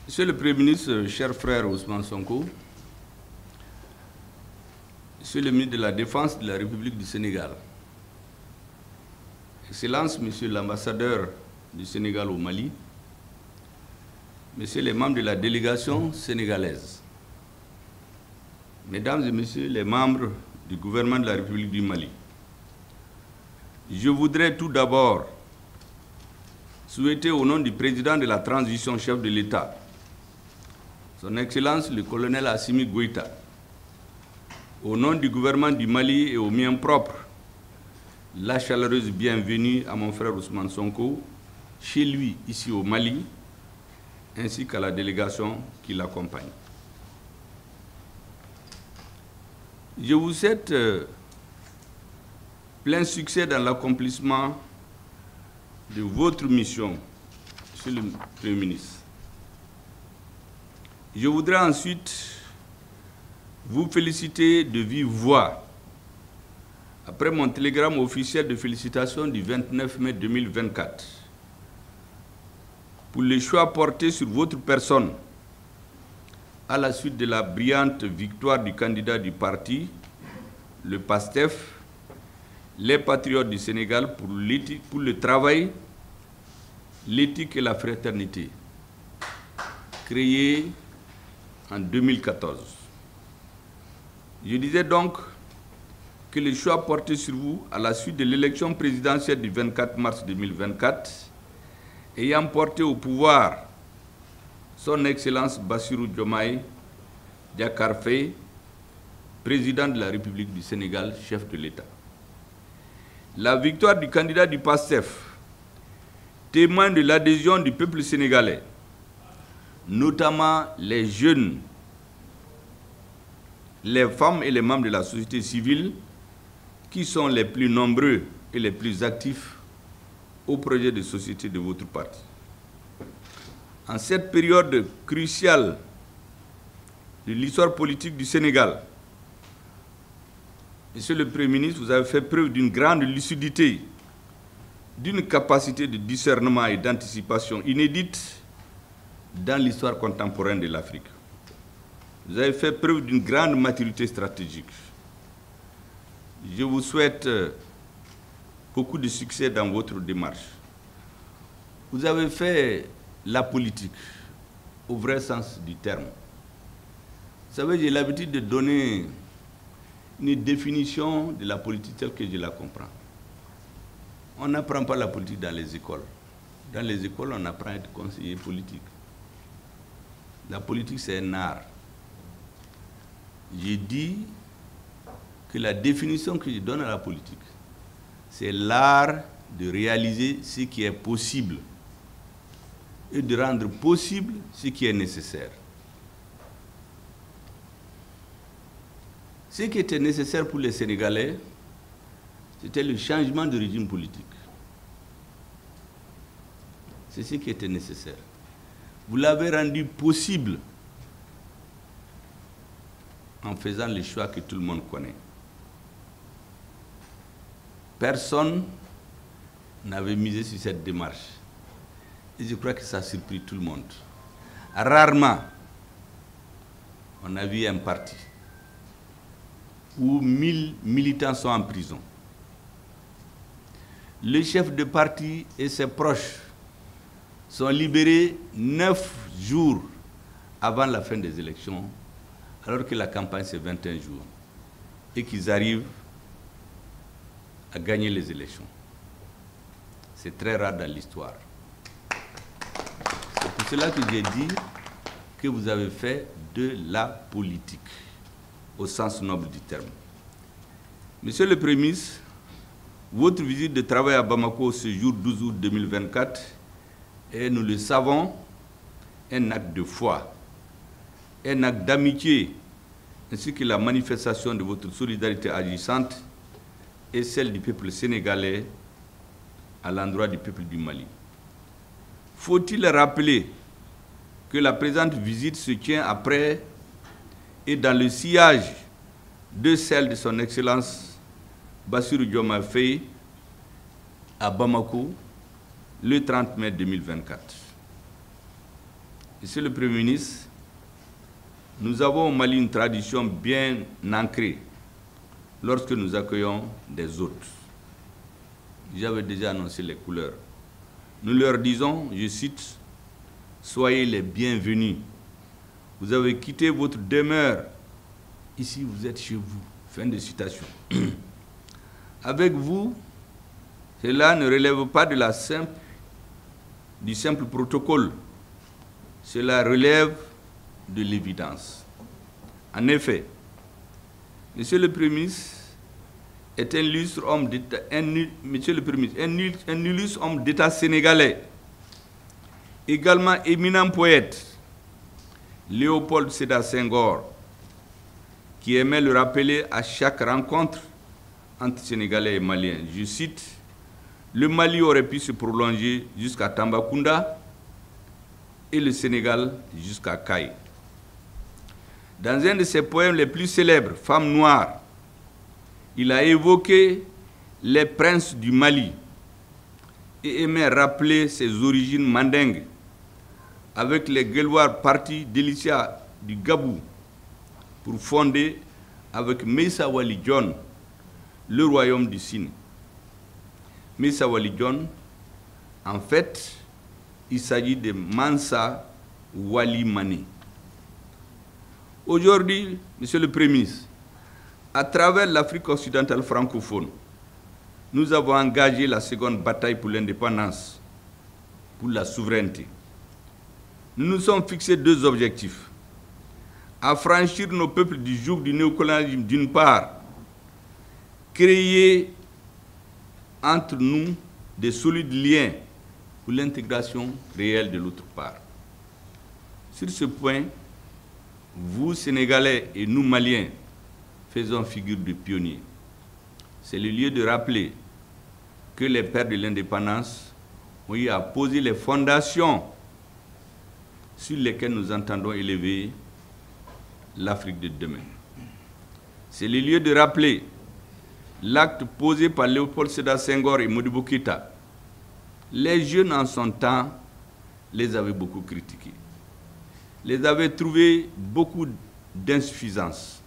Monsieur le Premier ministre, cher frère Ousmane Sonko, Monsieur le ministre de la Défense de la République du Sénégal, Excellence, Monsieur l'ambassadeur du Sénégal au Mali, Messieurs les membres de la délégation sénégalaise, Mesdames et Messieurs les membres du gouvernement de la République du Mali, je voudrais tout d'abord souhaiter au nom du président de la transition, chef de l'État, Son Excellence le colonel Assimi Goïta, au nom du gouvernement du Mali et au mien propre, la chaleureuse bienvenue à mon frère Ousmane Sonko, chez lui, ici au Mali, ainsi qu'à la délégation qui l'accompagne. Je vous souhaite plein succès dans l'accomplissement de votre mission, Monsieur le Premier ministre. Je voudrais ensuite vous féliciter de vive voix, après mon télégramme officiel de félicitations du 29 mai 2024, pour le choix porté sur votre personne à la suite de la brillante victoire du candidat du parti, le PASTEF, les Patriotes du Sénégal pour le travail, l'éthique et la fraternité, créé en 2014. Je disais donc que le choix porté sur vous à la suite de l'élection présidentielle du 24 mars 2024, ayant porté au pouvoir Son Excellence Bassirou Diomaye Diakhar Faye, président de la République du Sénégal, chef de l'État. La victoire du candidat du PASTEF témoigne de l'adhésion du peuple sénégalais, notamment les jeunes, les femmes et les membres de la société civile, qui sont les plus nombreux et les plus actifs au projet de société de votre parti. En cette période cruciale de l'histoire politique du Sénégal, Monsieur le Premier ministre, vous avez fait preuve d'une grande lucidité, d'une capacité de discernement et d'anticipation inédite dans l'histoire contemporaine de l'Afrique. Vous avez fait preuve d'une grande maturité stratégique. Je vous souhaite beaucoup de succès dans votre démarche. Vous avez fait la politique au vrai sens du terme. Vous savez, j'ai l'habitude de donner une définition de la politique telle que je la comprends. On n'apprend pas la politique dans les écoles. Dans les écoles, on apprend à être conseiller politique. La politique, c'est un art. J'ai dit que la définition que je donne à la politique, c'est l'art de réaliser ce qui est possible et de rendre possible ce qui est nécessaire. Ce qui était nécessaire pour les Sénégalais, c'était le changement de régime politique. C'est ce qui était nécessaire. Vous l'avez rendu possible en faisant les choix que tout le monde connaît. Personne n'avait misé sur cette démarche. Et je crois que ça a surpris tout le monde. Rarement, on a vu un parti où 1000 militants sont en prison. Le chef de parti et ses proches sont libérés 9 jours avant la fin des élections, alors que la campagne c'est 21 jours, et qu'ils arrivent à gagner les élections. C'est très rare dans l'histoire. C'est pour cela que j'ai dit que vous avez fait de la politique, au sens noble du terme. Monsieur le Premier ministre, votre visite de travail à Bamako ce jour 12 août 2024 est, nous le savons, un acte de foi, un acte d'amitié, ainsi que la manifestation de votre solidarité agissante et celle du peuple sénégalais à l'endroit du peuple du Mali. Faut-il rappeler que la présente visite se tient après et dans le sillage de celle de son Excellence Bassirou Diomaye Faye à Bamako le 30 mai 2024. Monsieur le Premier ministre, nous avons au Mali une tradition bien ancrée lorsque nous accueillons des hôtes. J'avais déjà annoncé les couleurs. Nous leur disons, je cite, « Soyez les bienvenus. Vous avez quitté votre demeure. Ici, vous êtes chez vous. » Fin de citation. Avec vous, cela ne relève pas du simple protocole. Cela relève de l'évidence. En effet, Monsieur le Premier ministre est un illustre homme d'État, un illustre homme d'État sénégalais, également éminent poète, Léopold Sédar Senghor, qui aimait le rappeler à chaque rencontre entre Sénégalais et Maliens. Je cite, « Le Mali aurait pu se prolonger jusqu'à Tambacounda et le Sénégal jusqu'à Caille. » Dans un de ses poèmes les plus célèbres, « Femme noire », il a évoqué les princes du Mali et aimait rappeler ses origines mandingues avec les Guelwaars partis d'Elicia du Gabou pour fonder avec Meissa Wali John le royaume du Sine. Meissa Wali John, en fait, il s'agit de Mansa Wali Mané. Aujourd'hui, Monsieur le Premier ministre, à travers l'Afrique occidentale francophone, nous avons engagé la seconde bataille pour l'indépendance, pour la souveraineté. Nous nous sommes fixés deux objectifs. Affranchir nos peuples du joug du néocolonialisme d'une part, créer entre nous de solides liens pour l'intégration réelle de l'autre part. Sur ce point, vous, Sénégalais, et nous, Maliens, faisons figure de pionniers. C'est le lieu de rappeler que les pères de l'indépendance ont eu à poser les fondations sur lesquelles nous entendons élever l'Afrique de demain. C'est le lieu de rappeler l'acte posé par Léopold Sédar Senghor et Modibo Keïta. Les jeunes en son temps les avaient beaucoup critiqués, les avaient trouvés beaucoup d'insuffisance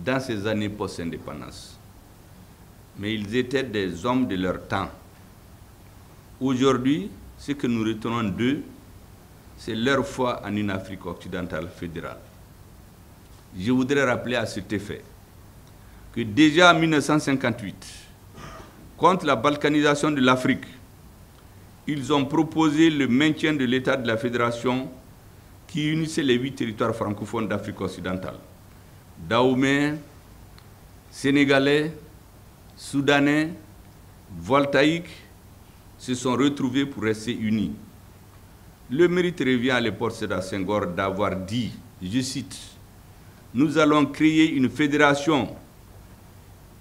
dans ces années post-indépendance. Mais ils étaient des hommes de leur temps. Aujourd'hui, ce que nous retenons d'eux, c'est leur foi en une Afrique occidentale fédérale. Je voudrais rappeler à cet effet que déjà en 1958, contre la balkanisation de l'Afrique, ils ont proposé le maintien de l'État de la Fédération qui unissait les 8 territoires francophones d'Afrique occidentale. Dahomey, Sénégalais, Soudanais, Voltaïques se sont retrouvés pour rester unis. Le mérite revient à l'époque Sédar Senghor d'avoir dit, je cite, « Nous allons créer une fédération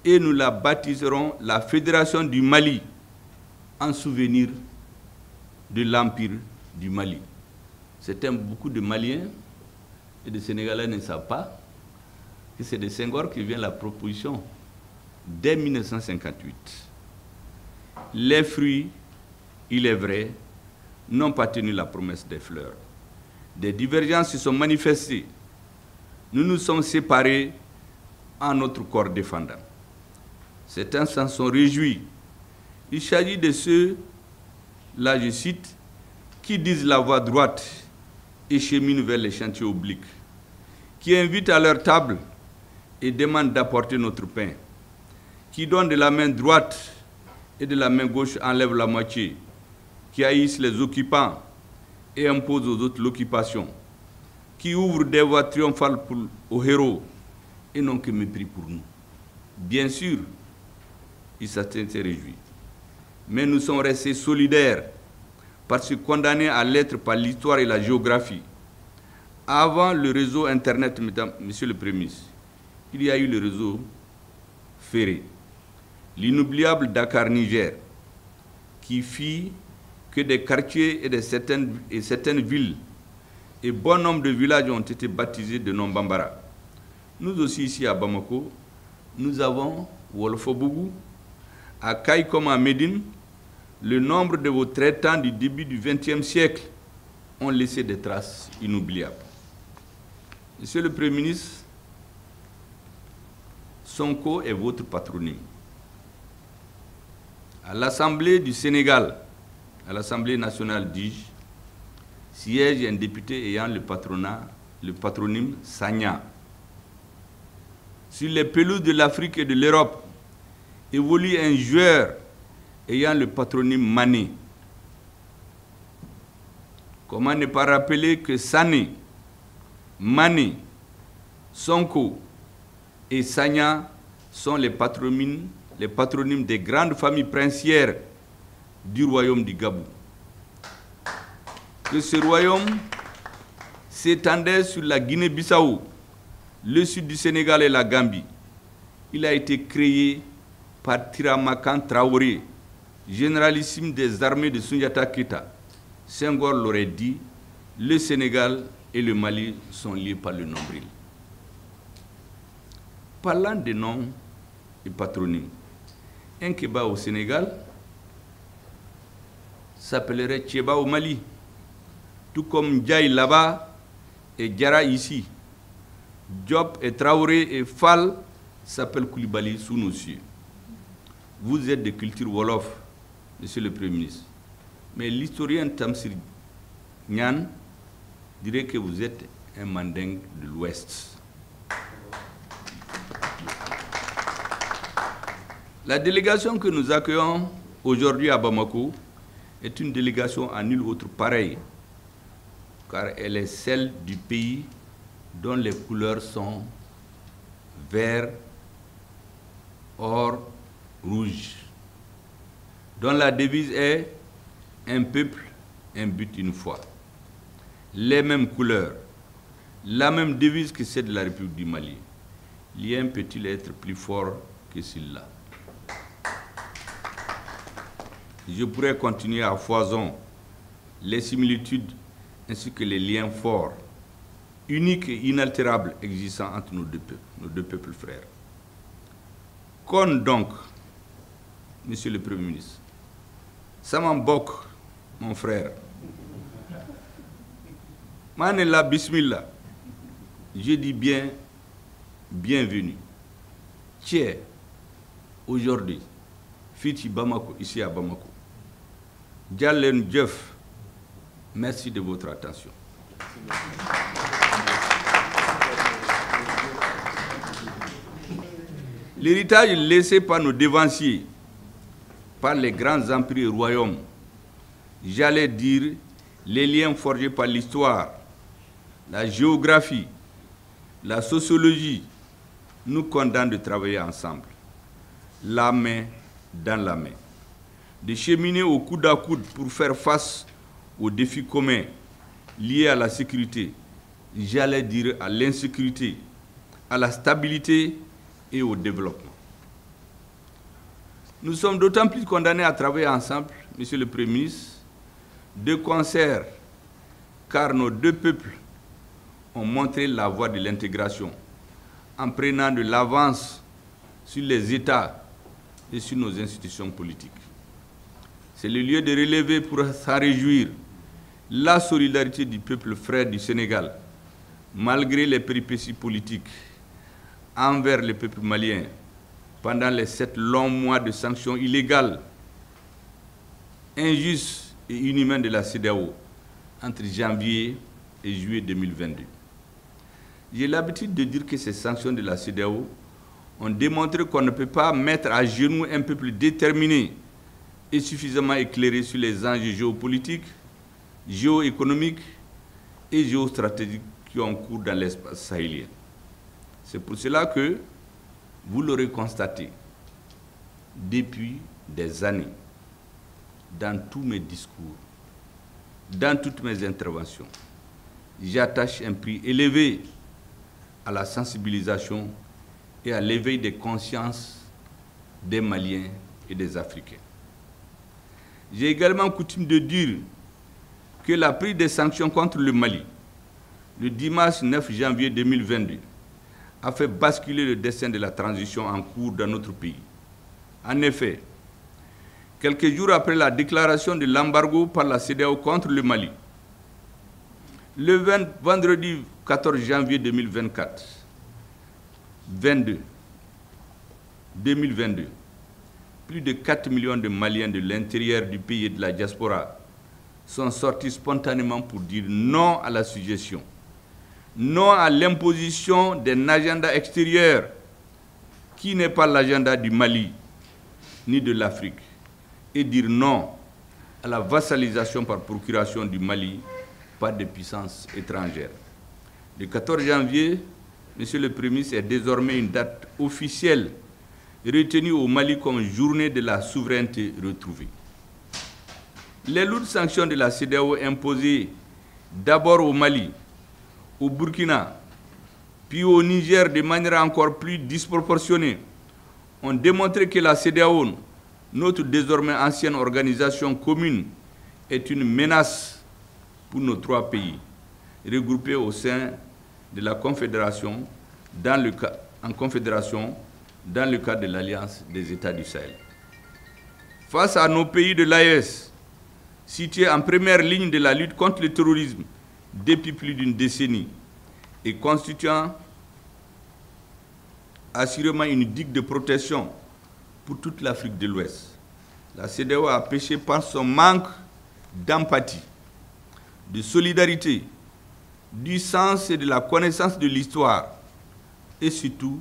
et nous la baptiserons la Fédération du Mali en souvenir de l'Empire du Mali. » Beaucoup de Maliens et de Sénégalais ne savent pas que c'est de Senghor qui vient la proposition dès 1958. Les fruits, il est vrai, n'ont pas tenu la promesse des fleurs. Des divergences se sont manifestées. Nous nous sommes séparés en notre corps défendant. Certains s'en sont réjouis. Il s'agit de ceux, là je cite, qui disent la voie droite et cheminent vers les chantiers obliques, qui invitent à leur table et demandent d'apporter notre pain, qui donnent de la main droite et de la main gauche enlèvent la moitié, qui haïssent les occupants et imposent aux autres l'occupation, qui ouvrent des voies triomphales aux héros et n'ont que mépris pour nous. Bien sûr, certains se réjouissent, mais nous sommes restés solidaires parce que condamnés à l'être par l'histoire et la géographie. Avant le réseau Internet, Monsieur le Premier ministre, il y a eu le réseau ferré, l'inoubliable Dakar-Niger, qui fit que des quartiers et certaines villes et bon nombre de villages ont été baptisés de nom Bambara. Nous aussi, ici à Bamako, nous avons Wolfobougou. À Caille comme à Médine, le nombre de vos traitants du début du XXe siècle ont laissé des traces inoubliables. Monsieur le Premier ministre, Sonko est votre patronyme. À l'Assemblée du Sénégal, à l'Assemblée nationale, dis-je, siège un député ayant le patronyme Sagna. Sur les pelouses de l'Afrique et de l'Europe, évolue un joueur ayant le patronyme Mané. Comment ne pas rappeler que Sané, Mané, Sonko et Sagna sont les patronymes des grandes familles princières du royaume du Gabou. Que ce royaume s'étendait sur la Guinée-Bissau, le sud du Sénégal et la Gambie. Il a été créé par Tiramakan Traoré, généralissime des armées de Soundiata Keita. Senghor l'aurait dit, le Sénégal et le Mali sont liés par le nombril. Parlant des noms et patronymes, un Kéba au Sénégal s'appellerait Tcheba au Mali, tout comme Ndiaye là-bas et Diarra ici. Diop et Traoré et Fall s'appellent Koulibaly sous nos cieux. Vous êtes de culture Wolof, Monsieur le Premier ministre. Mais l'historien Tamsir Niane dirait que vous êtes un Manding de l'Ouest. La délégation que nous accueillons aujourd'hui à Bamako est une délégation à nul autre pareille, car elle est celle du pays dont les couleurs sont vert, or, rouge, dont la devise est « un peuple, un but, une foi ». Les mêmes couleurs, la même devise que celle de la République du Mali. L'un peut-il être plus fort que celui-là? Je pourrais continuer à foison les similitudes ainsi que les liens forts, uniques et inaltérables existant entre nos deux peuples frères. Qu'on donc, Monsieur le Premier ministre, Samambok, mon frère, Manela Bismillah, je dis bien, bienvenue. Tiens, aujourd'hui, Fiti Bamako, ici à Bamako. Djalen Djeuf, merci de votre attention. L'héritage laissé par nos devanciers, par les grands empires et royaumes, j'allais dire les liens forgés par l'histoire, la géographie, la sociologie, nous condamnent de travailler ensemble, la main dans la main, de cheminer au coude à coude pour faire face aux défis communs liés à la sécurité, j'allais dire à l'insécurité, à la stabilité et au développement. Nous sommes d'autant plus condamnés à travailler ensemble, Monsieur le Premier ministre, de concert, car nos deux peuples ont montré la voie de l'intégration en prenant de l'avance sur les États et sur nos institutions politiques. C'est le lieu de relever pour s'en réjouir la solidarité du peuple frère du Sénégal, malgré les péripéties politiques, envers le peuple malien, pendant les 7 longs mois de sanctions illégales, injustes et inhumaines de la CEDEAO, entre janvier et juillet 2022. J'ai l'habitude de dire que ces sanctions de la CEDEAO ont démontré qu'on ne peut pas mettre à genoux un peuple déterminé et suffisamment éclairé sur les enjeux géopolitiques, géoéconomiques et géostratégiques qui ont cours dans l'espace sahélien. C'est pour cela que, vous l'aurez constaté, depuis des années, dans tous mes discours, dans toutes mes interventions, j'attache un prix élevé à la sensibilisation et à l'éveil des consciences des Maliens et des Africains. J'ai également coutume de dire que la prise des sanctions contre le Mali, le dimanche 9 janvier 2022, a fait basculer le destin de la transition en cours dans notre pays. En effet, quelques jours après la déclaration de l'embargo par la CEDEAO contre le Mali, Le vendredi 14 janvier 2022, plus de 4 millions de Maliens de l'intérieur du pays et de la diaspora sont sortis spontanément pour dire non à la suggestion, non à l'imposition d'un agenda extérieur qui n'est pas l'agenda du Mali ni de l'Afrique, et dire non à la vassalisation par procuration du Mali par des puissances étrangères. Le 14 janvier, Monsieur le Premier ministre, est désormais une date officielle retenue au Mali comme journée de la souveraineté retrouvée. Les lourdes sanctions de la CEDEAO imposées d'abord au Mali, au Burkina, puis au Niger de manière encore plus disproportionnée, ont démontré que la CEDEAO, notre désormais ancienne organisation commune, est une menace pour nos trois pays, regroupés au sein de la Confédération, en confédération, dans le cadre de l'Alliance des États du Sahel. Face à nos pays de l'AES, situés en première ligne de la lutte contre le terrorisme depuis plus d'une décennie et constituant assurément une digue de protection pour toute l'Afrique de l'Ouest, la CEDEAO a péché par son manque d'empathie, de solidarité, du sens et de la connaissance de l'histoire et surtout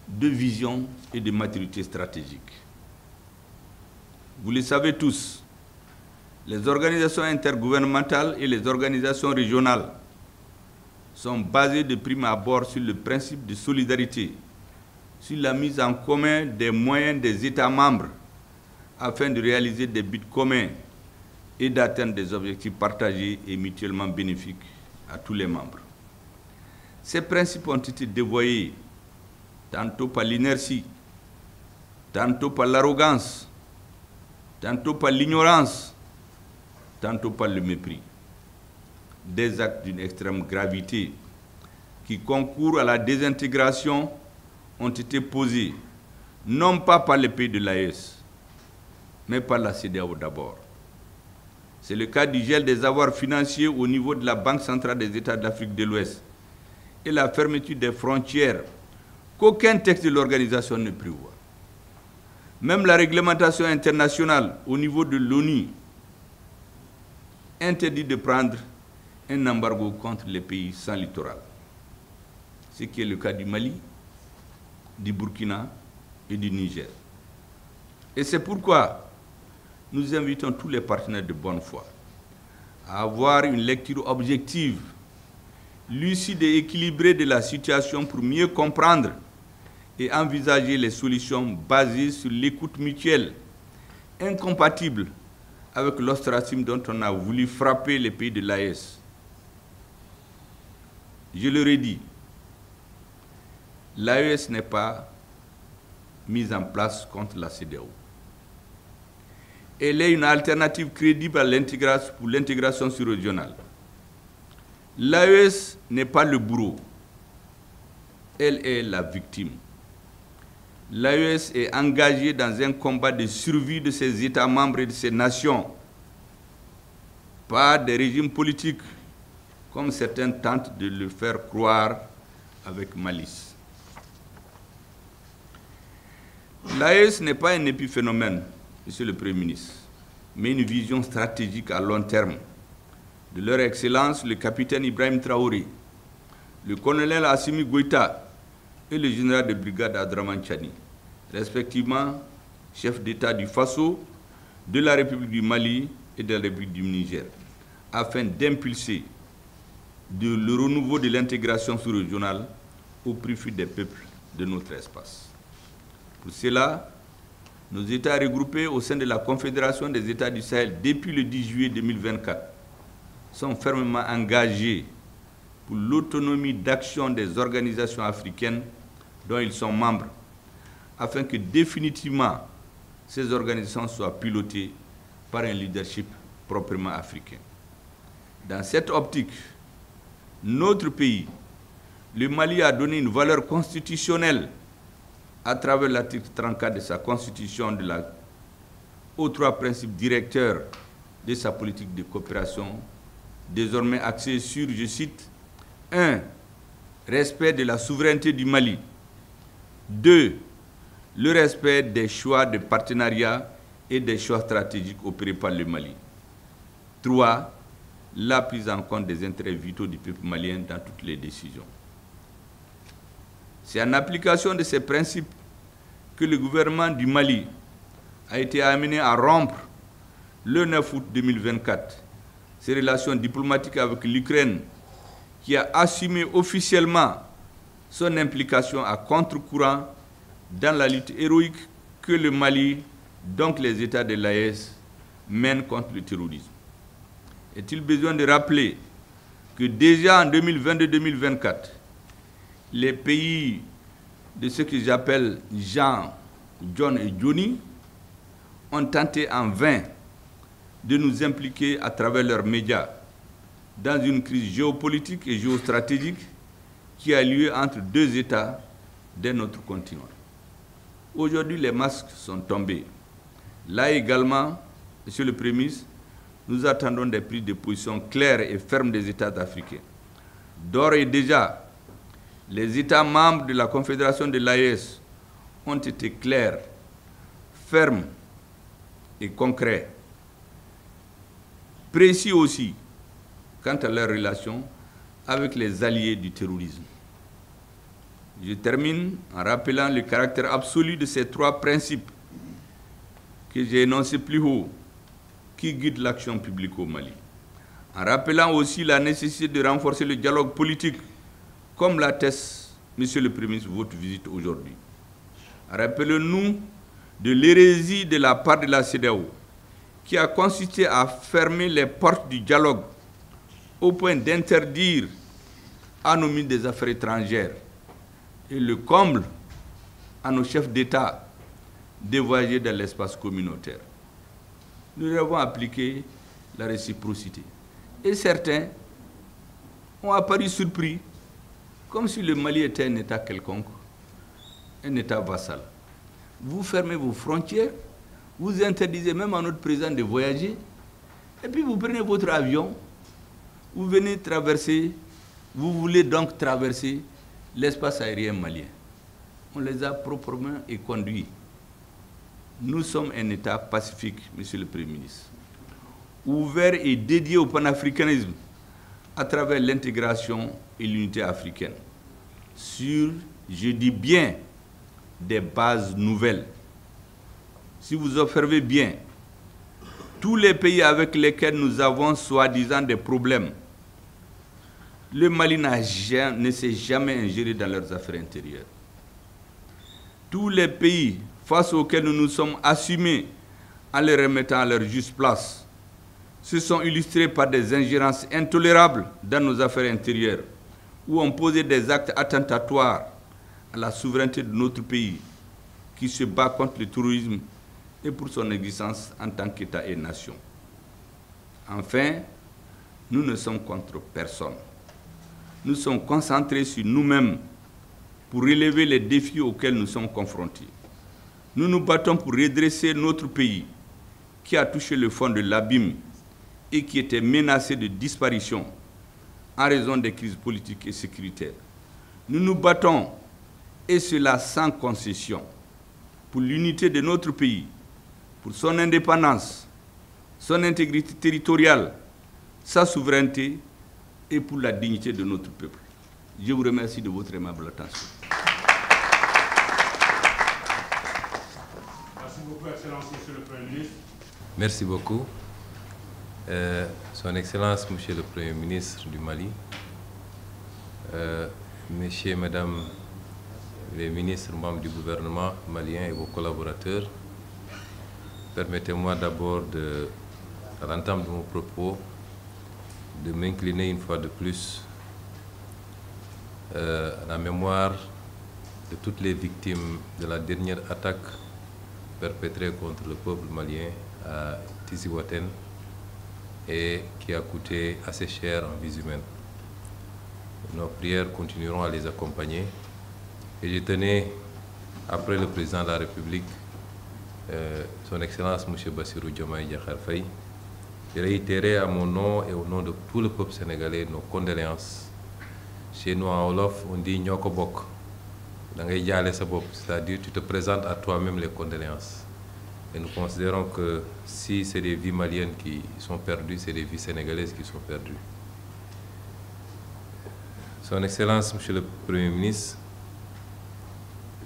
de vision et de maturité stratégique. Vous le savez tous, les organisations intergouvernementales et les organisations régionales sont basées de prime abord sur le principe de solidarité, sur la mise en commun des moyens des États membres afin de réaliser des buts communs et d'atteindre des objectifs partagés et mutuellement bénéfiques à tous les membres. Ces principes ont été dévoyés tantôt par l'inertie, tantôt par l'arrogance, tantôt par l'ignorance, tantôt par le mépris. Des actes d'une extrême gravité qui concourent à la désintégration ont été posés, non pas par les pays de l'AES, mais par la CEDEAO d'abord. C'est le cas du gel des avoirs financiers au niveau de la Banque centrale des États de l'Afrique de l'Ouest et la fermeture des frontières qu'aucun texte de l'organisation ne prévoit. Même la réglementation internationale au niveau de l'ONU interdit de prendre un embargo contre les pays sans littoral. Ce qui est le cas du Mali, du Burkina et du Niger. Et c'est pourquoi nous invitons tous les partenaires de bonne foi à avoir une lecture objective, lucide et équilibrée de la situation pour mieux comprendre et envisager les solutions basées sur l'écoute mutuelle, incompatibles avec l'ostracisme dont on a voulu frapper les pays de l'AES. Je le redis, l'AES n'est pas mise en place contre la CEDEAO. Elle est une alternative crédible à pour l'intégration sous-régionale. L'AES n'est pas le bourreau, elle est la victime. L'AES est engagée dans un combat de survie de ses États membres et de ses nations, pas des régimes politiques, comme certains tentent de le faire croire avec malice. L'AES n'est pas un épiphénomène, Monsieur le Premier ministre, mais une vision stratégique à long terme de leur Excellence le capitaine Ibrahim Traoré, le colonel Assimi Goïta et le général de brigade Abdraman Tchani, respectivement chef d'État du Faso, de la République du Mali et de la République du Niger, afin d'impulser le renouveau de l'intégration sous-régionale au profit des peuples de notre espace. Pour cela, nos États regroupés au sein de la Confédération des États du Sahel depuis le 10 juillet 2024 sont fermement engagés pour l'autonomie d'action des organisations africaines dont ils sont membres, afin que définitivement ces organisations soient pilotées par un leadership proprement africain. Dans cette optique, notre pays, le Mali, a donné une valeur constitutionnelle à travers l'article 34 de sa constitution aux trois principes directeurs de sa politique de coopération désormais axée sur, je cite, 1. Respect de la souveraineté du Mali. 2. Le respect des choix de partenariat et des choix stratégiques opérés par le Mali. 3. La prise en compte des intérêts vitaux du peuple malien dans toutes les décisions. C'est en application de ces principes que le gouvernement du Mali a été amené à rompre le 9 août 2024 ses relations diplomatiques avec l'Ukraine, qui a assumé officiellement son implication à contre-courant dans la lutte héroïque que le Mali, donc les États de l'AES, mènent contre le terrorisme. Est-il besoin de rappeler que déjà en 2022-2024, les pays de ce que j'appelle Jean, John et Johnny ont tenté en vain de nous impliquer à travers leurs médias dans une crise géopolitique et géostratégique qui a lieu entre deux États de notre continent. Aujourd'hui, les masques sont tombés. Là également, Monsieur le Premier ministre, nous attendons des prises de position claires et fermes des États africains. D'ores et déjà, les États membres de la Confédération de l'AES ont été clairs, fermes et concrets, précis aussi quant à leurs relations avec les alliés du terrorisme. Je termine en rappelant le caractère absolu de ces trois principes que j'ai énoncés plus haut, qui guident l'action publique au Mali. En rappelant aussi la nécessité de renforcer le dialogue politique, comme l'atteste, Monsieur le Premier ministre, votre visite aujourd'hui. Rappelons-nous de l'hérésie de la part de la CEDEAO, qui a consisté à fermer les portes du dialogue au point d'interdire à nos ministres des Affaires étrangères et le comble à nos chefs d'État de voyager dans l'espace communautaire. Nous avons appliqué la réciprocité. Et certains ont apparu surpris, comme si le Mali était un État quelconque, un État vassal. Vous fermez vos frontières, vous interdisez même à notre président de voyager, et puis vous prenez votre avion, vous venez traverser, vous voulez donc traverser l'espace aérien malien. On les a proprement conduits. Nous sommes un État pacifique, Monsieur le Premier ministre, ouvert et dédié au panafricanisme à travers l'intégration et l'unité africaine, sur, je dis bien, des bases nouvelles. Si vous observez bien, tous les pays avec lesquels nous avons soi-disant des problèmes, le Mali ne s'est jamais ingéré dans leurs affaires intérieures. Tous les pays face auxquels nous nous sommes assumés en les remettant à leur juste place se sont illustrés par des ingérences intolérables dans nos affaires intérieures, où ont posé des actes attentatoires à la souveraineté de notre pays, qui se bat contre le terrorisme et pour son existence en tant qu'État et nation. Enfin, nous ne sommes contre personne. Nous sommes concentrés sur nous-mêmes pour relever les défis auxquels nous sommes confrontés. Nous nous battons pour redresser notre pays qui a touché le fond de l'abîme et qui était menacé de disparition en raison des crises politiques et sécuritaires. Nous nous battons, et cela sans concession, pour l'unité de notre pays, pour son indépendance, son intégrité territoriale, sa souveraineté et pour la dignité de notre peuple. Je vous remercie de votre aimable attention. Merci beaucoup, Excellence, Monsieur le Premier ministre. Merci beaucoup. Son Excellence, Monsieur le Premier ministre du Mali, Messieurs et Mesdames les ministres membres du gouvernement malien et vos collaborateurs, permettez-moi d'abord, à l'entame de mon propos, de m'incliner une fois de plus à la mémoire de toutes les victimes de la dernière attaque perpétrée contre le peuple malien à Tiziwaten et qui a coûté assez cher en vies humaines. Nos prières continueront à les accompagner. Et je tenais, après le président de la République, Son Excellence M. Bassirou Diomaye Diakhar Faye, réitérer à mon nom et au nom de tout le peuple sénégalais nos condoléances. Chez nous en Wolof, on dit ñoko bok. C'est-à-dire tu te présentes à toi-même les condoléances. Et nous considérons que si c'est des vies maliennes qui sont perdues, c'est des vies sénégalaises qui sont perdues. Son Excellence, Monsieur le Premier ministre,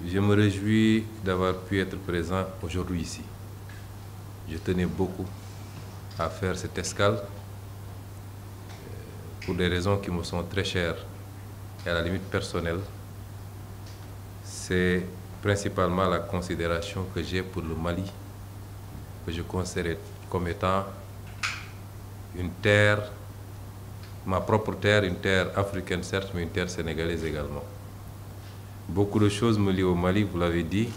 je me réjouis d'avoir pu être présent aujourd'hui ici. Je tenais beaucoup à faire cette escale pour des raisons qui me sont très chères et à la limite personnelle. C'est principalement la considération que j'ai pour le Mali, que je considère comme étant une terre, ma propre terre, une terre africaine certes, mais une terre sénégalaise également. Beaucoup de choses me lient au Mali, vous l'avez dit,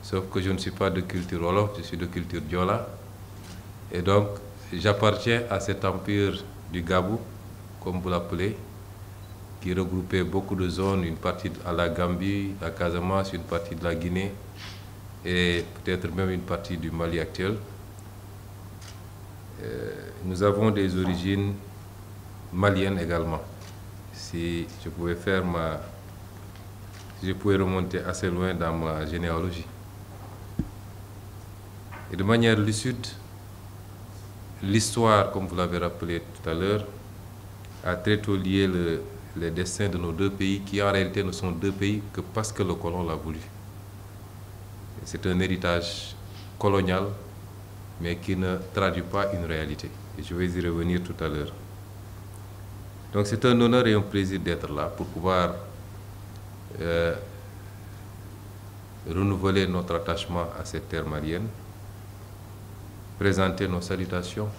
sauf que je ne suis pas de culture Wolof, je suis de culture Diola. Et donc, j'appartiens à cet empire du Gabou, comme vous l'appelez, qui regroupait beaucoup de zones, une partie à la Gambie, la Casamance, une partie de la Guinée et peut-être même une partie du Mali actuel. Nous avons des origines maliennes également. Si je pouvais si je pouvais remonter assez loin dans ma généalogie. Et de manière lucide, l'histoire, comme vous l'avez rappelé tout à l'heure, a très tôt lié les destins de nos deux pays, qui en réalité ne sont deux pays que parce que le colon l'a voulu. C'est un héritage colonial, mais qui ne traduit pas une réalité. Et je vais y revenir tout à l'heure. Donc c'est un honneur et un plaisir d'être là pour pouvoir renouveler notre attachement à cette terre malienne, présenter nos salutations,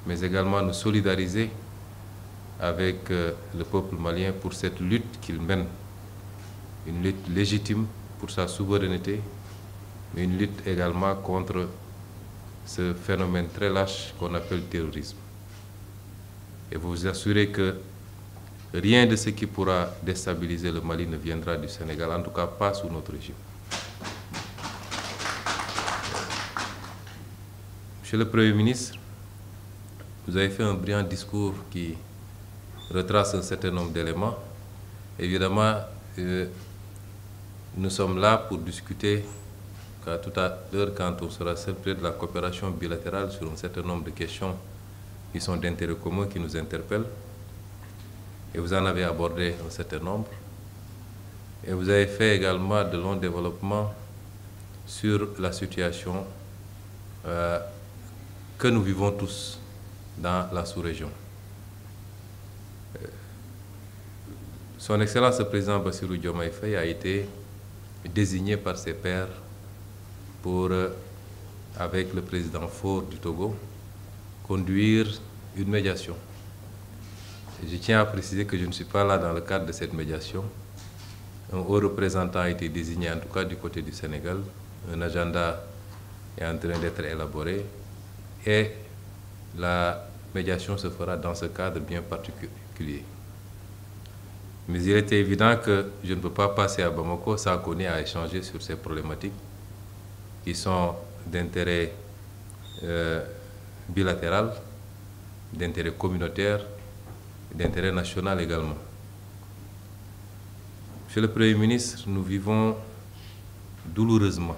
mais également nous solidariser avec le peuple malien pour cette lutte qu'il mène, une lutte légitime pour sa souveraineté, mais une lutte également contre ce phénomène très lâche qu'on appelle le terrorisme. Et vous assurez que rien de ce qui pourra déstabiliser le Mali ne viendra du Sénégal, en tout cas pas sous notre régime. Monsieur le Premier ministre, vous avez fait un brillant discours qui retrace un certain nombre d'éléments. Évidemment, nous sommes là pour discuter tout à l'heure, quand on sera seul, de la coopération bilatérale sur un certain nombre de questions qui sont d'intérêt commun, qui nous interpellent. Et vous en avez abordé un certain nombre. Et vous avez fait également de longs développements sur la situation que nous vivons tous dans la sous-région. Son Excellence le Président Bassirou Diomaye Faye a été désigné par ses pairs pour, avec le président Faure du Togo, conduire une médiation. Et je tiens à préciser que je ne suis pas là dans le cadre de cette médiation. Un haut représentant a été désigné, en tout cas du côté du Sénégal. Un agenda est en train d'être élaboré et la médiation se fera dans ce cadre bien particulier. Mais il était évident que je ne peux pas passer à Bamako sans qu'on ait à échanger sur ces problématiques qui sont d'intérêt bilatéral, d'intérêt communautaire, d'intérêt national également. Monsieur le Premier ministre, nous vivons douloureusement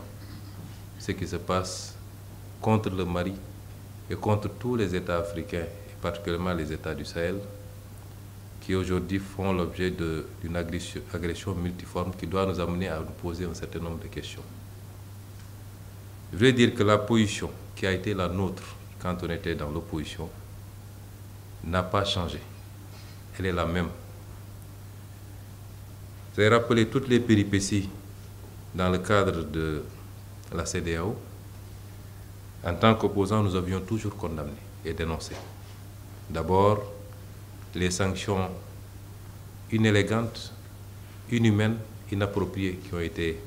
ce qui se passe contre le Mali et contre tous les États africains, et particulièrement les États du Sahel, qui aujourd'hui font l'objet d'une agression multiforme qui doit nous amener à nous poser un certain nombre de questions. Je voudrais dire que la position qui a été la nôtre quand on était dans l'opposition n'a pas changé. Elle est la même. Vous avez rappelé toutes les péripéties dans le cadre de la CEDEAO. En tant qu'opposants, nous avions toujours condamné et dénoncé. D'abord, les sanctions inélégantes, inhumaines, inappropriées qui ont été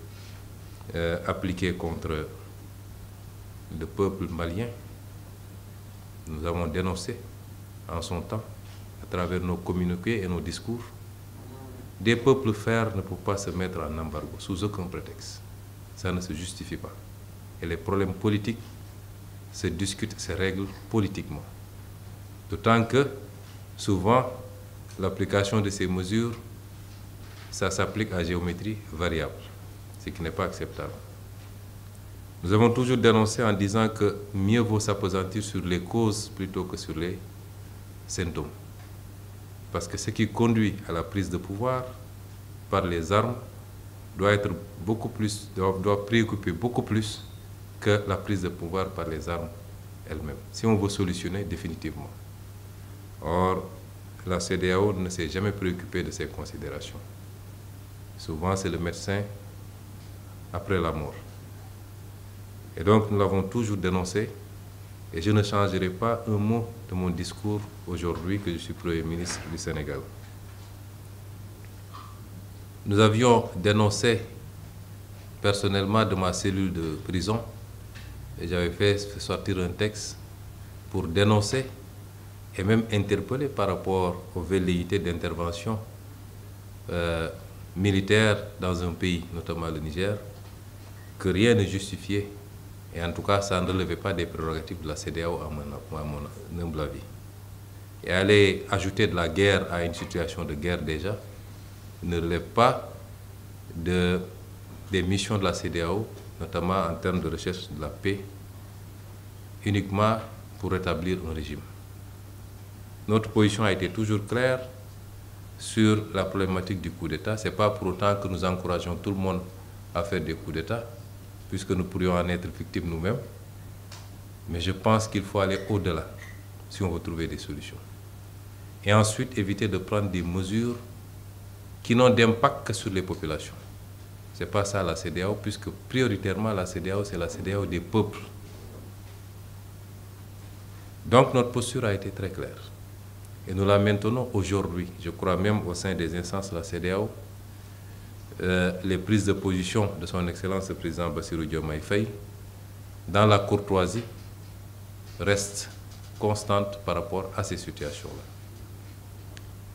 appliquées contre le peuple malien. Nous avons dénoncé en son temps, à travers nos communiqués et nos discours. Des peuples frères ne peuvent pas se mettre en embargo sous aucun prétexte. Ça ne se justifie pas. Et les problèmes politiques se discute, se règle politiquement. D'autant que, souvent, l'application de ces mesures, ça s'applique à géométrie variable, ce qui n'est pas acceptable. Nous avons toujours dénoncé en disant que mieux vaut s'appesantir sur les causes plutôt que sur les symptômes. Parce que ce qui conduit à la prise de pouvoir par les armes doit préoccuper beaucoup plus que la prise de pouvoir par les armes elles-mêmes, si on veut solutionner définitivement. Or, la CEDEAO ne s'est jamais préoccupée de ces considérations. Souvent, c'est le médecin après la mort. Et donc, nous l'avons toujours dénoncé, et je ne changerai pas un mot de mon discours aujourd'hui que je suis Premier ministre du Sénégal. Nous avions dénoncé personnellement de ma cellule de prison, et j'avais fait sortir un texte pour dénoncer et même interpeller par rapport aux velléités d'intervention militaire dans un pays, notamment le Niger, que rien ne justifiait, et en tout cas ça ne relevait pas des prérogatives de la CEDEAO à mon humble avis. Et aller ajouter de la guerre à une situation de guerre déjà ne relève pas des missions de la CEDEAO, notamment en termes de recherche de la paix, uniquement pour rétablir un régime. Notre position a été toujours claire sur la problématique du coup d'État. Ce n'est pas pour autant que nous encourageons tout le monde à faire des coups d'État, puisque nous pourrions en être victimes nous-mêmes. Mais je pense qu'il faut aller au-delà si on veut trouver des solutions. Et ensuite, éviter de prendre des mesures qui n'ont d'impact que sur les populations. Ce n'est pas ça la CEDEAO, puisque prioritairement la CEDEAO, c'est la CEDEAO des peuples. Donc notre posture a été très claire. Et nous la maintenons aujourd'hui, je crois même au sein des instances de la CEDEAO. Les prises de position de son Excellence le Président Bassirou Diomaye Faye, dans la courtoisie, restent constantes par rapport à ces situations-là.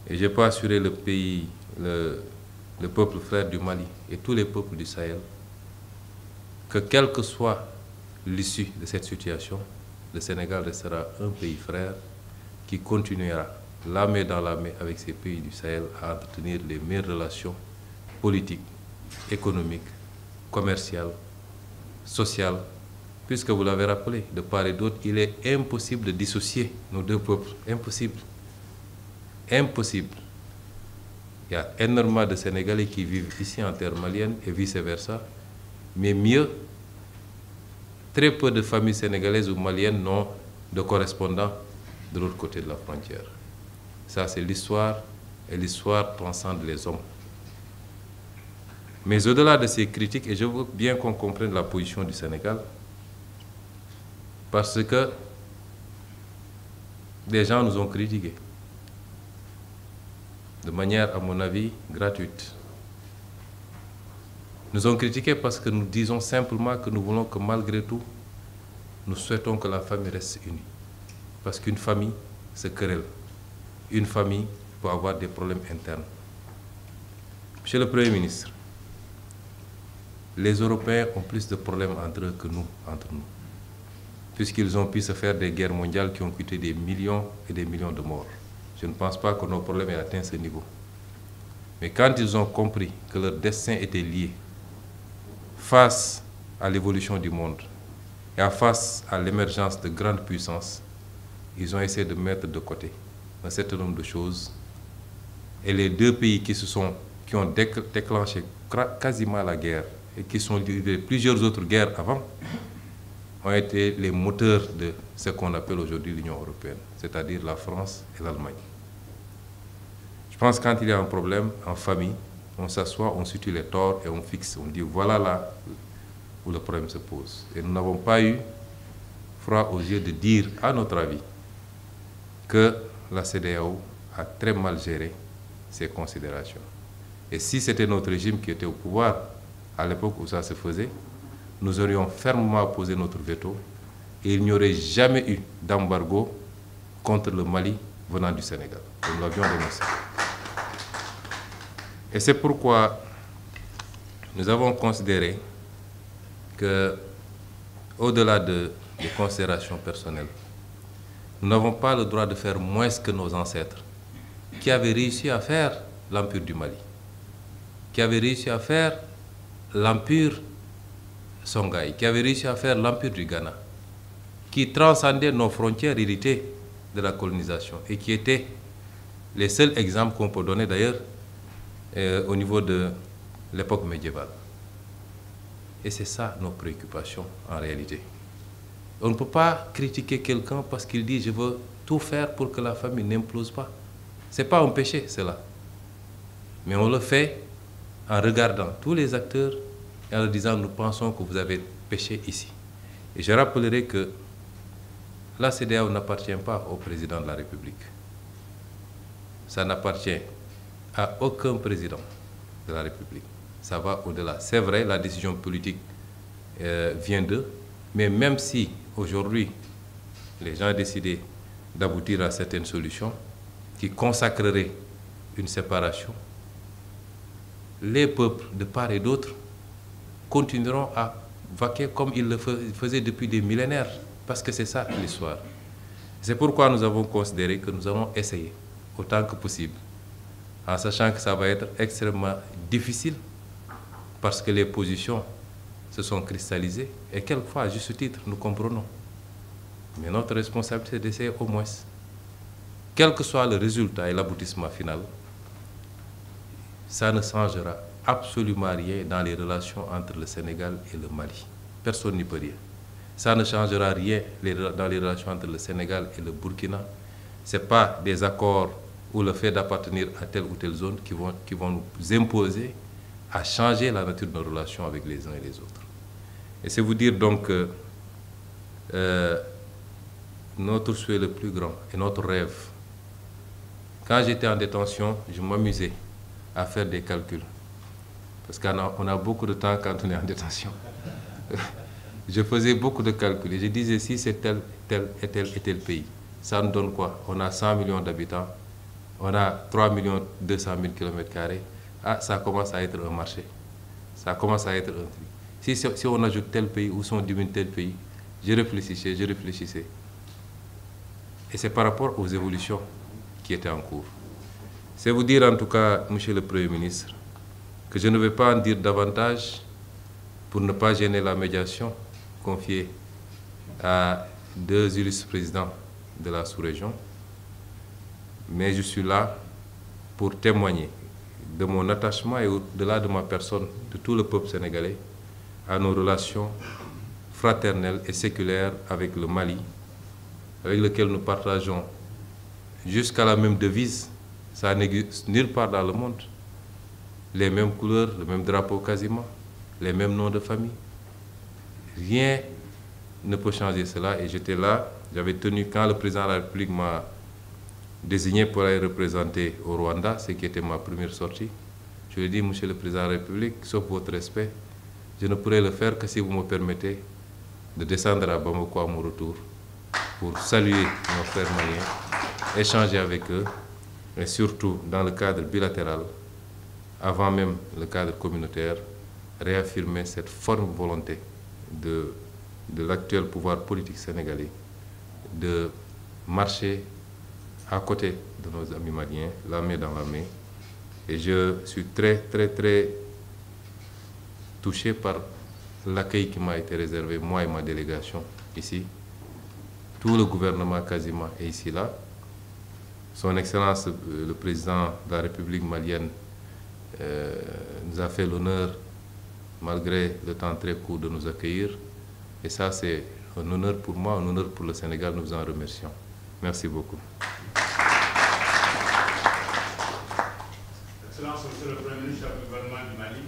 Et je peux assurer le pays, le peuple frère du Mali et tous les peuples du Sahel que quelle que soit l'issue de cette situation, le Sénégal restera un pays frère qui continuera la main dans la main avec ces pays du Sahel à entretenir les meilleures relations politiques, économiques, commerciales, sociales, puisque vous l'avez rappelé, de part et d'autre, il est impossible de dissocier nos deux peuples. Impossible. Impossible. Il y a énormément de Sénégalais qui vivent ici en terre malienne et vice-versa, mais mieux, très peu de familles sénégalaises ou maliennes n'ont de correspondants de l'autre côté de la frontière. Ça, c'est l'histoire, et l'histoire transcende les hommes. Mais au-delà de ces critiques, et je veux bien qu'on comprenne la position du Sénégal, parce que des gens nous ont critiqués, de manière, à mon avis, gratuite. Nous ont critiqués parce que nous disons simplement que nous voulons que malgré tout, nous souhaitons que la famille reste unie. Parce qu'une famille se querelle. Une famille peut avoir des problèmes internes. Monsieur le Premier ministre, les Européens ont plus de problèmes entre eux que nous, entre nous. Puisqu'ils ont pu se faire des guerres mondiales qui ont coûté des millions et des millions de morts. Je ne pense pas que nos problèmes aient atteint ce niveau. Mais quand ils ont compris que leur destin était lié face à l'évolution du monde et face à l'émergence de grandes puissances, ils ont essayé de mettre de côté un certain nombre de choses. Et les deux pays qui ont déclenché quasiment la guerre et qui sont livrés plusieurs autres guerres avant, ont été les moteurs de ce qu'on appelle aujourd'hui l'Union européenne, c'est-à-dire la France et l'Allemagne. Je pense que quand il y a un problème en famille, on s'assoit, on situe les torts et on fixe, on dit voilà là où le problème se pose. Et nous n'avons pas eu froid aux yeux de dire, à notre avis, que la CEDEAO a très mal géré ces considérations. Et si c'était notre régime qui était au pouvoir à l'époque où ça se faisait, nous aurions fermement posé notre veto et il n'y aurait jamais eu d'embargo contre le Mali venant du Sénégal. Nous l'avions dénoncé. Et c'est pourquoi nous avons considéré que, au-delà de des considérations personnelles. Nous n'avons pas le droit de faire moins que nos ancêtres, qui avaient réussi à faire l'Empire du Mali, qui avaient réussi à faire l'Empire Songhai, qui avaient réussi à faire l'Empire du Ghana, qui transcendaient nos frontières héritées de la colonisation et qui étaient les seuls exemples qu'on peut donner d'ailleurs au niveau de l'époque médiévale. Et c'est ça nos préoccupations en réalité. On ne peut pas critiquer quelqu'un parce qu'il dit « je veux tout faire pour que la famille n'implose pas ». Ce n'est pas un péché, cela. Mais on le fait en regardant tous les acteurs et en leur disant « nous pensons que vous avez péché ici ». Et je rappellerai que la CEDEAO n'appartient pas au président de la République. Ça n'appartient à aucun président de la République. Ça va au-delà. C'est vrai, la décision politique vient d'eux, mais même si aujourd'hui les gens ont décidé d'aboutir à certaines solutions qui consacreraient une séparation, les peuples de part et d'autre continueront à vaquer comme ils le faisaient depuis des millénaires, parce que c'est ça l'histoire. C'est pourquoi nous avons considéré que nous allons essayer autant que possible, en sachant que ça va être extrêmement difficile, parce que les positions se sont cristallisées, et quelquefois, à juste titre, nous comprenons. Mais notre responsabilité, c'est d'essayer au moins, quel que soit le résultat et l'aboutissement final, ça ne changera absolument rien dans les relations entre le Sénégal et le Mali. Personne n'y peut rien. Ça ne changera rien dans les relations entre le Sénégal et le Burkina. Ce n'est pas des accords ou le fait d'appartenir à telle ou telle zone qui vont nous imposer à changer la nature de nos relations avec les uns et les autres. Et c'est vous dire donc que notre souhait le plus grand et notre rêve, quand j'étais en détention, je m'amusais à faire des calculs. Parce qu'on a beaucoup de temps quand on est en détention. Je faisais beaucoup de calculs et je disais si c'est tel et tel pays, ça nous donne quoi? On a 100 millions d'habitants, on a 3 200 000 km². Ah, ça commence à être un marché. Ça commence à être un truc. Si on ajoute tel pays ou si on diminue tel pays, je réfléchissais. Et c'est par rapport aux évolutions qui étaient en cours. C'est vous dire en tout cas, Monsieur le Premier ministre, que je ne vais pas en dire davantage pour ne pas gêner la médiation confiée à 2 illustres présidents de la sous-région. Mais je suis là pour témoigner de mon attachement et au-delà de ma personne, de tout le peuple sénégalais, à nos relations fraternelles et séculaires avec le Mali, avec lequel nous partageons jusqu'à la même devise, ça n'existe nulle part dans le monde, les mêmes couleurs, le même drapeau quasiment, les mêmes noms de famille. Rien ne peut changer cela et j'étais là, j'avais tenu, quand le président de la République m'a désigné pour aller représenter au Rwanda, ce qui était ma première sortie, je lui ai dit, Monsieur le Président de la République, sauf votre respect, je ne pourrai le faire que si vous me permettez de descendre à Bamako à mon retour pour saluer nos frères maliens, échanger avec eux, et surtout dans le cadre bilatéral, avant même le cadre communautaire, réaffirmer cette forme volonté de l'actuel pouvoir politique sénégalais de marcher à côté de nos amis maliens, la main dans la main. Et je suis très touché par l'accueil qui m'a été réservé, moi et ma délégation, ici. Tout le gouvernement quasiment est ici, là. Son Excellence, le président de la République malienne, nous a fait l'honneur, malgré le temps très court, de nous accueillir. Et ça, c'est un honneur pour moi, un honneur pour le Sénégal. Nous vous en remercions. Merci beaucoup. Excellence, Monsieur le Premier ministre du gouvernement du Mali.